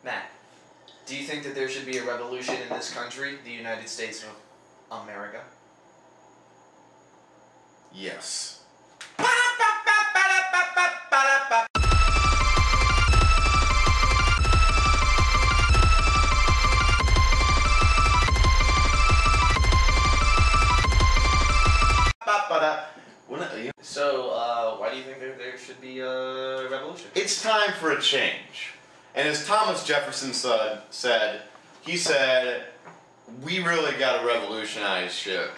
Matt, do you think that there should be a revolution in this country, the United States of America? Yes. So, why do you think there should be a revolution? It's time for a change. And as Thomas Jefferson said, he said, we really gotta revolutionize shit.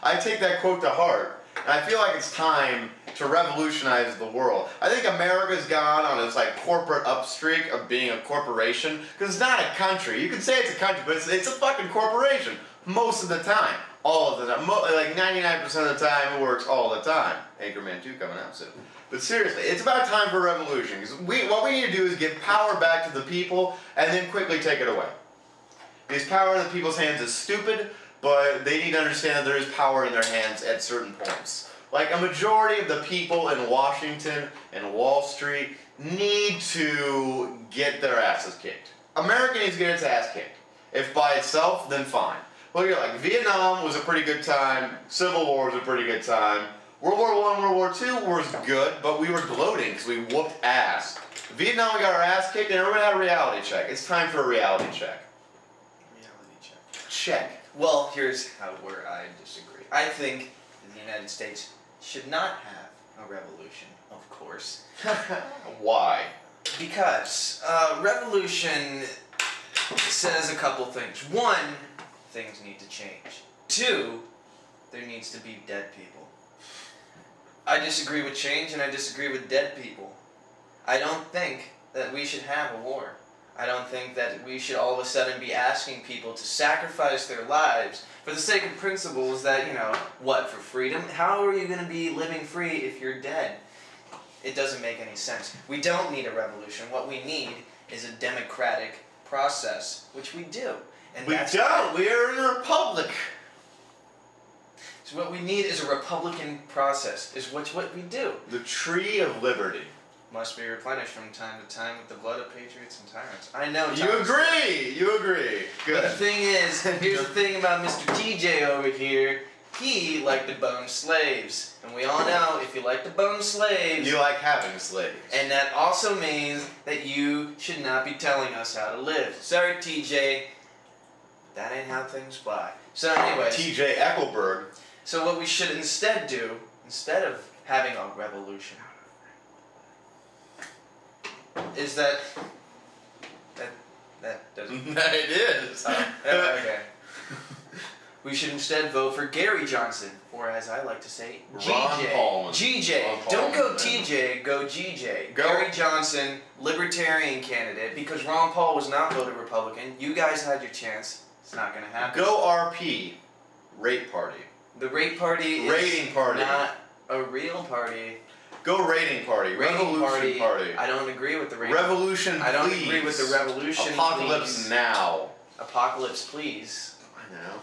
I take that quote to heart, and I feel like it's time to revolutionize the world. I think America's gone on its like corporate upstreak of being a corporation, because it's not a country. You can say it's a country, but it's a fucking corporation most of the time. All of the time. Like 99% of the time, it works all the time. Anchorman 2 coming out soon. But seriously, it's about time for a revolution. Because what we need to do is give power back to the people and then quickly take it away. Because power in the people's hands is stupid, but they need to understand that there is power in their hands at certain points. Like a majority of the people in Washington and Wall Street need to get their asses kicked. America needs to get its ass kicked. If by itself, then fine. Look at like Vietnam was a pretty good time. Civil War was a pretty good time. World War I, World War II was good, but we were gloating because we whooped ass. Vietnam, we got our ass kicked, and everyone had a reality check. It's time for a reality check. Reality check. Check. Well, here's where I disagree. I think the United States should not have a revolution, of course. Why? Because revolution says a couple things. One, things need to change. Two, there needs to be dead people. I disagree with change and I disagree with dead people. I don't think that we should have a war. I don't think that we should all of a sudden be asking people to sacrifice their lives for the sake of principles that, you know, what, for freedom? How are you going to be living free if you're dead? It doesn't make any sense. We don't need a revolution. What we need is a democratic process, which we do. And we don't. We're in a republic. So what we need is a republican process, is what we do. The tree of liberty must be replenished from time to time with the blood of patriots and tyrants. I know, Thomas. You agree! You agree. Good. But the thing is, here's the thing about Mr. TJ over here. He liked to bone slaves. And we all know, if you like to bone slaves... You like having slaves. And that also means that you should not be telling us how to live. Sorry, TJ. That ain't how things fly. So anyways... TJ Eckelberg. So what we should instead do, instead of having a revolution, is that doesn't... It is. Okay. We should instead vote for Gary Johnson, or as I like to say, GJ. GJ. Don't go TJ, go GJ. Gary Johnson, Libertarian candidate, because Ron Paul was not voted Republican. You guys had your chance. It's not going to happen. Go RP. Rate Party. The Rate Party is Rating Party. Not a real party. Go Rating Party. Rating Revolution Party. I don't agree with the Rating Revolution, I don't please. agree with the Revolution, Apocalypse please. now. Apocalypse, please. I know.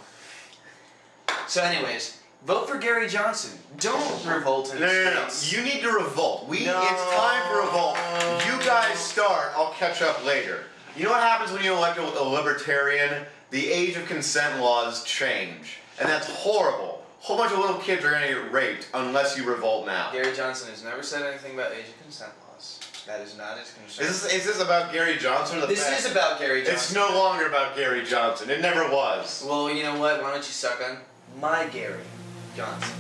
So anyways, vote for Gary Johnson. Don't revolt in the streets. You need to revolt. It's time for revolt. You guys start. I'll catch up later. You know what happens when you elect a libertarian? The age of consent laws change. And that's horrible. A whole bunch of little kids are going to get raped unless you revolt now. Gary Johnson has never said anything about age of consent laws. That is not his concern. Is this about Gary Johnson? Or this is about Gary Johnson. It's no longer about Gary Johnson. It never was. Well, you know what? Why don't you suck on my Gary Johnson?